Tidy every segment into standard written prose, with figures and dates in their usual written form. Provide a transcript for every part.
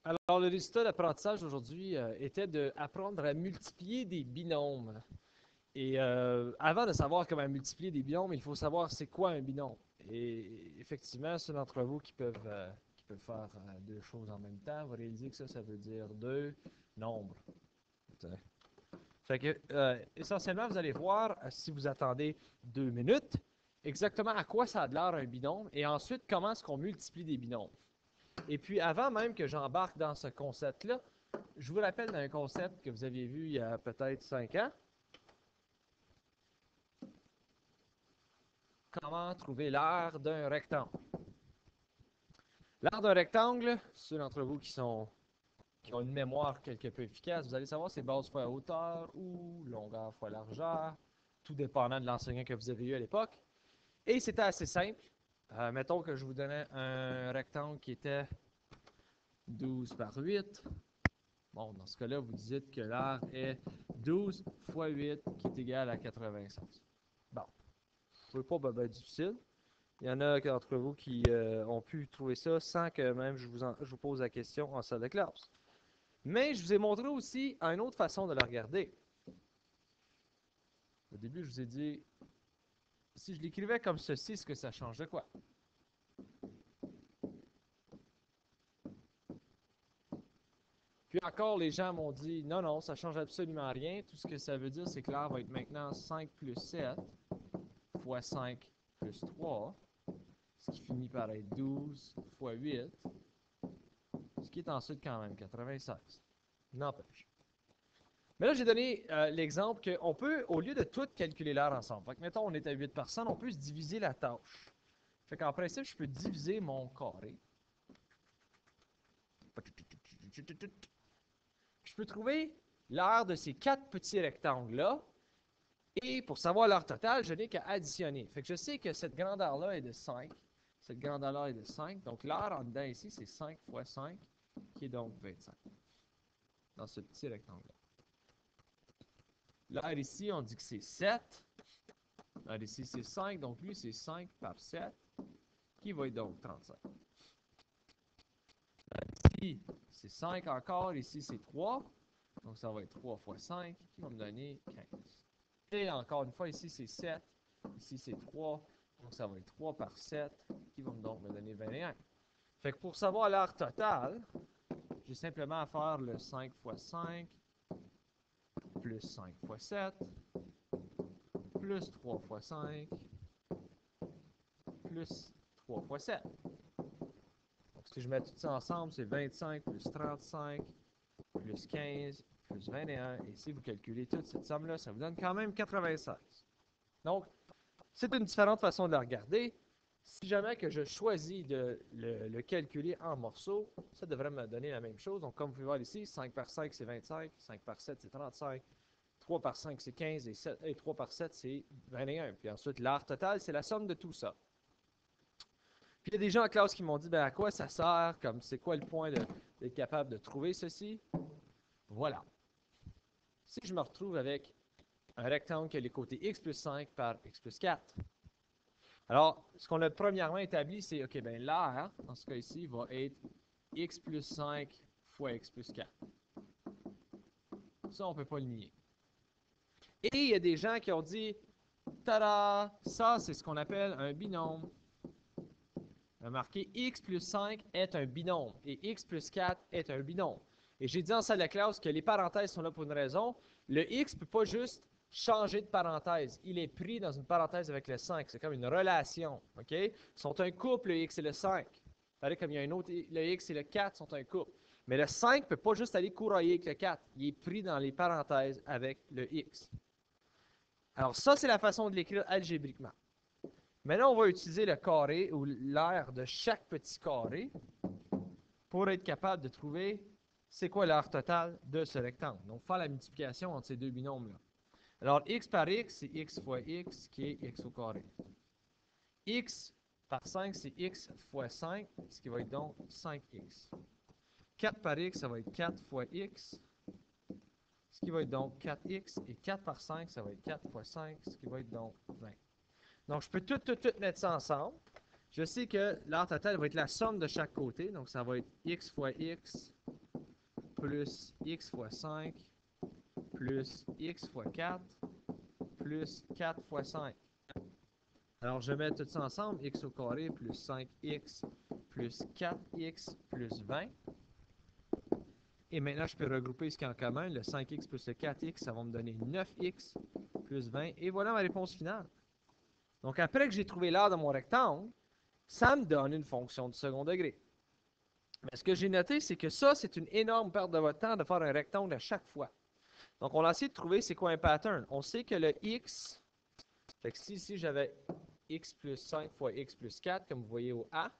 Alors, le résultat d'apprentissage aujourd'hui était d'apprendre à multiplier des binômes. Et avant de savoir comment multiplier des binômes, il faut savoir c'est quoi un binôme. Et effectivement, ceux d'entre vous qui peuvent faire deux choses en même temps vont réaliser que ça veut dire deux nombres. Fait que, essentiellement, vous allez voir, si vous attendez 2 minutes, exactement à quoi ça a l'air un binôme et ensuite comment est-ce qu'on multiplie des binômes. Et puis, avant même que j'embarque dans ce concept-là, je vous rappelle d'un concept que vous aviez vu il y a peut-être 5 ans. Comment trouver l'aire d'un rectangle. L'aire d'un rectangle, ceux d'entre vous qui ont une mémoire quelque peu efficace, vous allez savoir c'est base fois hauteur ou longueur fois largeur, tout dépendant de l'enseignant que vous avez eu à l'époque. Et c'était assez simple. Mettons que je vous donnais un rectangle qui était 12 par 8. Bon, dans ce cas-là, vous dites que l'aire est 12 fois 8 qui est égal à 96. Bon, ce n'est pas ben difficile. Il y en a d'entre vous qui ont pu trouver ça sans que même je vous pose la question en salle de classe. Mais je vous ai montré aussi une autre façon de la regarder. Au début, je vous ai dit, si je l'écrivais comme ceci, est-ce que ça change de quoi? Puis encore, les gens m'ont dit, non, non, ça ne change absolument rien. Tout ce que ça veut dire, c'est que l'air va être maintenant 5 plus 7 fois 5 plus 3, ce qui finit par être 12 fois 8, ce qui est ensuite quand même 96. N'empêche. Mais là, j'ai donné l'exemple qu'on peut, au lieu de tout calculer l'air ensemble, fait que mettons, on est à 8 personnes, on peut se diviser la tâche. Fait qu'en principe, je peux diviser mon carré. Je peux trouver l'aire de ces 4 petits rectangles-là. Et pour savoir l'aire totale, je n'ai qu'à additionner. Fait que je sais que cette grandeur-là est de 5. Cette grandeur-là est de 5. Donc, l'aire en dedans ici, c'est 5 fois 5, qui est donc 25. Dans ce petit rectangle-là. L'aire ici, on dit que c'est 7. L'aire ici, c'est 5. Donc, lui, c'est 5 par 7, qui va être donc 35. Ici, c'est 5 encore. Ici, c'est 3. Donc, ça va être 3 fois 5, qui va me donner 15. Et encore une fois, ici, c'est 7. Ici, c'est 3. Donc, ça va être 3 par 7, qui va donc me donner 21. Fait que pour savoir l'aire totale, j'ai simplement à faire le 5 fois 5, plus 5 fois 7, plus 3 fois 5, plus 3 fois 7. Donc, si je mets tout ça ensemble, c'est 25 plus 35, plus 15, plus 21. Et si vous calculez toute cette somme-là, ça vous donne quand même 96. Donc, c'est une différente façon de la regarder. Si jamais que je choisis de le calculer en morceaux, ça devrait me donner la même chose. Donc, comme vous pouvez voir ici, 5 par 5, c'est 25. 5 par 7, c'est 35. 3 par 5, c'est 15. Et 3 par 7, c'est 21. Puis ensuite, l'aire totale, c'est la somme de tout ça. Puis il y a des gens en classe qui m'ont dit, ben à quoi ça sert? Comme c'est quoi le point d'être capable de trouver ceci? Voilà. Si je me retrouve avec un rectangle qui a les côtés x plus 5 par x plus 4, alors, ce qu'on a premièrement établi, c'est, OK, bien l'aire, dans ce cas ici, va être x plus 5 fois x plus 4. Ça, on ne peut pas le nier. Et il y a des gens qui ont dit, tada, ça, c'est ce qu'on appelle un binôme. Remarquez, x plus 5 est un binôme et x plus 4 est un binôme. Et j'ai dit en salle de classe que les parenthèses sont là pour une raison. Le x ne peut pas juste changer de parenthèse. Il est pris dans une parenthèse avec le 5. C'est comme une relation. OK? Ils sont un couple, le x et le 5. Regardez comme il y a un autre, le x et le 4 sont un couple. Mais le 5 ne peut pas juste aller courailler avec le 4. Il est pris dans les parenthèses avec le x. Alors ça, c'est la façon de l'écrire algébriquement. Maintenant, on va utiliser le carré ou l'aire de chaque petit carré pour être capable de trouver c'est quoi l'aire totale de ce rectangle. Donc, faire la multiplication entre ces deux binômes-là. Alors, x par x, c'est x fois x qui est x au carré. X par 5, c'est x fois 5, ce qui va être donc 5x. 4 par x, ça va être 4 fois x, ce qui va être donc 4x. Et 4 par 5, ça va être 4 fois 5, ce qui va être donc 20. Donc, je peux tout mettre ça ensemble. je sais que l'art total va être la somme de chaque côté. Donc, ça va être x fois x plus x fois 5 plus x fois 4 plus 4 fois 5. Alors, je mets tout ça ensemble. X au carré plus 5x plus 4x plus 20. Et maintenant, je peux regrouper ce qui est en commun. Le 5x plus le 4x, ça va me donner 9x plus 20. Et voilà ma réponse finale. Donc, après que j'ai trouvé l'art de mon rectangle, ça me donne une fonction de second degré. Mais ce que j'ai noté, c'est que ça, c'est une énorme perte de votre temps de faire un rectangle à chaque fois. Donc, on a essayé de trouver c'est quoi un pattern. On sait que le x, fait que si ici j'avais x plus 5 fois x plus 4, comme vous voyez au A,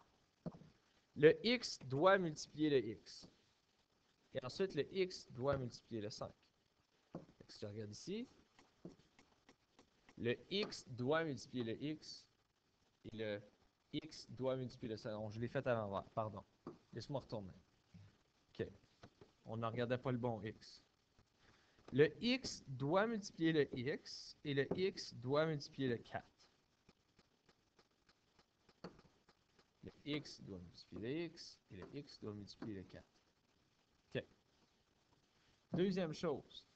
le x doit multiplier le x. Et ensuite, le x doit multiplier le 5. Si je regarde ici, le x doit multiplier le x et le x doit multiplier le 5. Donc, je l'ai fait à l'envers, pardon. Laisse-moi retourner. OK. On ne regardait pas le bon x. Le x doit multiplier le x et le x doit multiplier le 4. Le x doit multiplier le x et le x doit multiplier le 4. OK. Deuxième chose.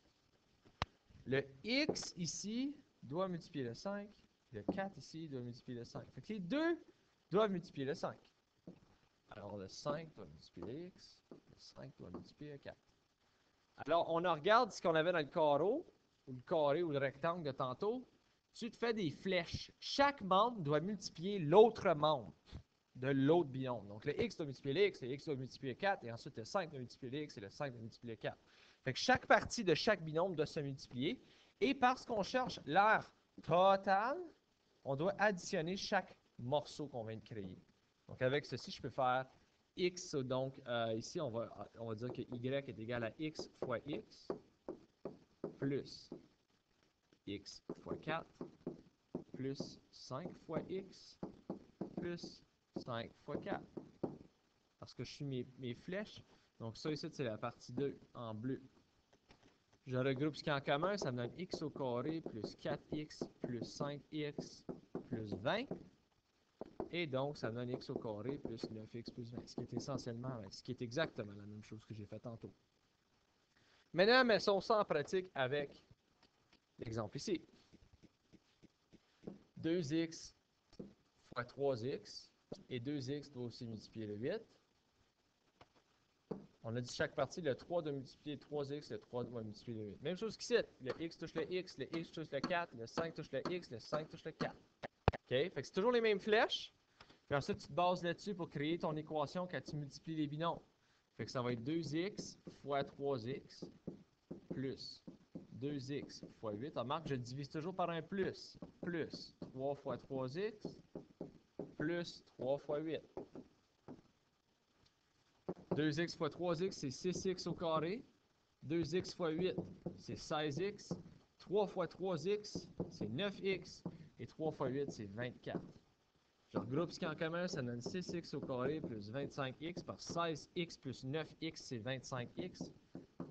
Le x ici doit multiplier le 5. Le 4 ici doit multiplier le 5. Fait que les deux doivent multiplier le 5. Alors, le 5 doit multiplier le x. Le 5 doit multiplier le 4. Alors, on regarde ce qu'on avait dans le carreau, ou le carré, ou le rectangle de tantôt. Tu te fais des flèches. Chaque membre doit multiplier l'autre membre de l'autre binôme. Donc, le x doit multiplier le x, le x doit multiplier 4, et ensuite le 5 doit multiplier le x, et le 5 doit multiplier 4. Fait que chaque partie de chaque binôme doit se multiplier. Et parce qu'on cherche l'aire totale, on doit additionner chaque morceau qu'on vient de créer. Donc, avec ceci, je peux faire x. Donc, ici, on va dire que y est égal à x fois x plus x fois 4 plus 5 fois x plus 5 fois 4. Parce que je suis mes flèches. Donc, ça ici, c'est la partie 2 en bleu. Je regroupe ce qui est en commun, ça me donne x au carré plus 4x plus 5x plus 20. Et donc, ça me donne x au carré plus 9x plus 20. Ce qui est essentiellement, ce qui est exactement la même chose que j'ai fait tantôt. Maintenant, mettons ça en pratique avec l'exemple ici. 2x fois 3x. Et 2x doit aussi multiplier le 8. On a dit chaque partie, le 3 doit multiplier 3x, le 3 doit multiplier le 8. Même chose qu'ici, le x touche le x touche le 4, le 5 touche le x, le 5 touche le 4. OK? Fait que c'est toujours les mêmes flèches. Puis ensuite, tu te bases là-dessus pour créer ton équation quand tu multiplies les binômes. Fait que ça va être 2x fois 3x plus 2x fois 8. Remarque, je divise toujours par un plus. Plus 3 fois 3x plus 3 fois 8. 2x fois 3x, c'est 6x au carré. 2x fois 8, c'est 16x. 3 fois 3x, c'est 9x. Et 3 fois 8, c'est 24. Je regroupe ce qui est en commun, ça donne 6x au carré plus 25x par 16x plus 9x, c'est 25x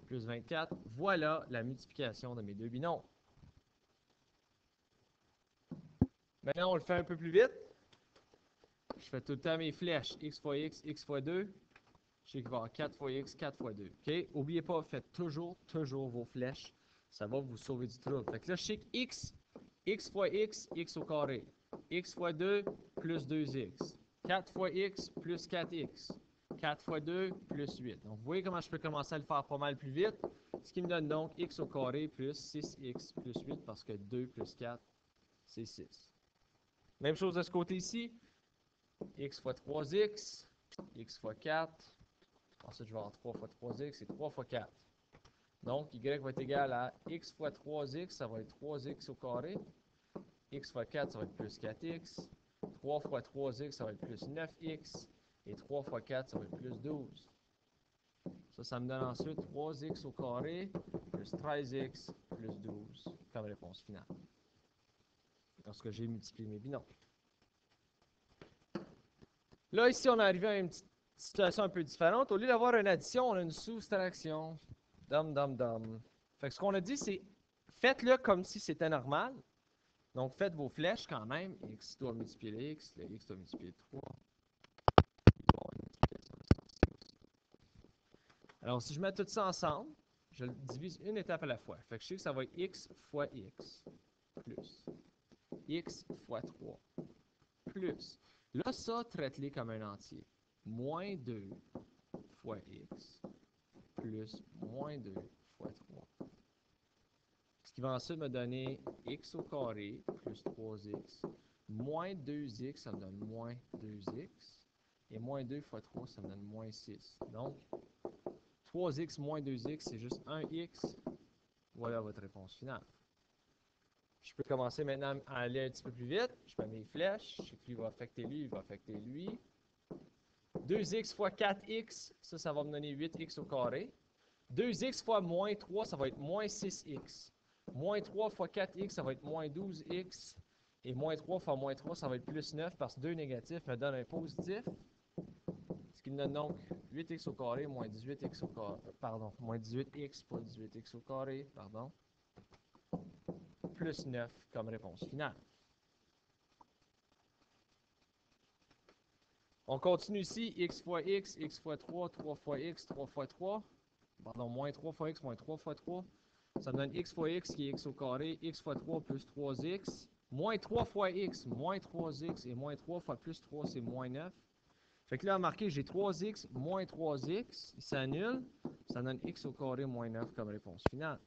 plus 24. Voilà la multiplication de mes deux binômes. Maintenant, on le fait un peu plus vite. Je fais tout le temps mes flèches. X fois 2. Je sais qu'il va y avoir 4 fois x, 4 fois 2. OK? N'oubliez pas, faites toujours vos flèches. Ça va vous sauver du trouble. Fait que là, je sais que x fois x au carré. X fois 2, plus 2x. 4 fois x, plus 4x. 4 fois 2, plus 8. Donc, vous voyez comment je peux commencer à le faire pas mal plus vite. Ce qui me donne donc x au carré plus 6x plus 8 parce que 2 plus 4, c'est 6. Même chose de ce côté ici. X fois 3x, x fois 4. Ensuite, je vais avoir 3 fois 3x et 3 fois 4. Donc, y va être égal à x fois 3x, ça va être 3x au carré. X fois 4, ça va être plus 4x. 3 fois 3x, ça va être plus 9x. Et 3 fois 4, ça va être plus 12. Ça me donne ensuite 3x au carré plus 13x plus 12 comme réponse finale. Lorsque j'ai multiplié mes binômes. Là, ici, on est arrivé à une petite situation un peu différente. Au lieu d'avoir une addition, on a une soustraction. Fait que ce qu'on a dit, c'est faites-le comme si c'était normal. Donc, faites vos flèches quand même. X doit multiplier le X doit multiplier 3. Alors, si je mets tout ça ensemble, je le divise une étape à la fois. Fait que je sais que ça va être X fois X plus X fois 3 plus. Là, ça, traite-les comme un entier. Moins 2 fois X plus moins 2 fois 3. Ce qui va ensuite me donner X au carré plus 3X. Moins 2X, ça me donne moins 2X. Et moins 2 fois 3, ça me donne moins 6. Donc, 3X moins 2X, c'est juste 1X. Voilà votre réponse finale. Je peux commencer maintenant à aller un petit peu plus vite. Je mets mes flèches. Je sais que lui va affecter lui, il va affecter lui. 2x fois 4x, ça va me donner 8x au carré. 2x fois moins 3, ça va être moins 6x. Moins 3 fois 4x, ça va être moins 12x. Et moins 3 fois moins 3, ça va être plus 9 parce que 2 négatifs me donne un positif. Ce qui me donne donc 8x au carré moins 18x au carré. Pardon, moins 18x, pas 18x au carré, pardon. Plus 9 comme réponse finale. On continue ici, x fois x, x fois 3, 3 fois x, 3 fois 3. Pardon, moins 3 fois x, moins 3 fois 3. Ça me donne x fois x qui est x au carré, x fois 3 plus 3x. Moins 3 fois x, moins 3x, et moins 3 fois plus 3, c'est moins 9. Fait que là, remarquez, j'ai 3x moins 3x, il s'annule. Ça donne x au carré moins 9 comme réponse finale.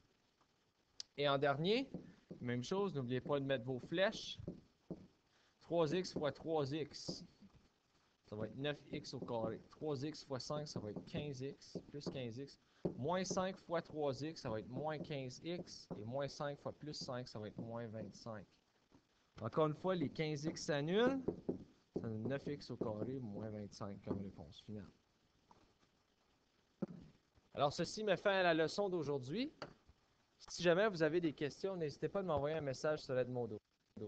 Et en dernier, même chose, n'oubliez pas de mettre vos flèches. 3x fois 3x, ça va être 9x au carré. 3x fois 5, ça va être 15x, plus 15x. Moins 5 fois 3x, ça va être moins 15x. Et moins 5 fois plus 5, ça va être moins 25. Encore une fois, les 15x s'annulent. Ça donne 9x au carré, moins 25 comme réponse finale. Alors, ceci met fin à la leçon d'aujourd'hui. Si jamais vous avez des questions, n'hésitez pas à m'envoyer un message sur Edmodo.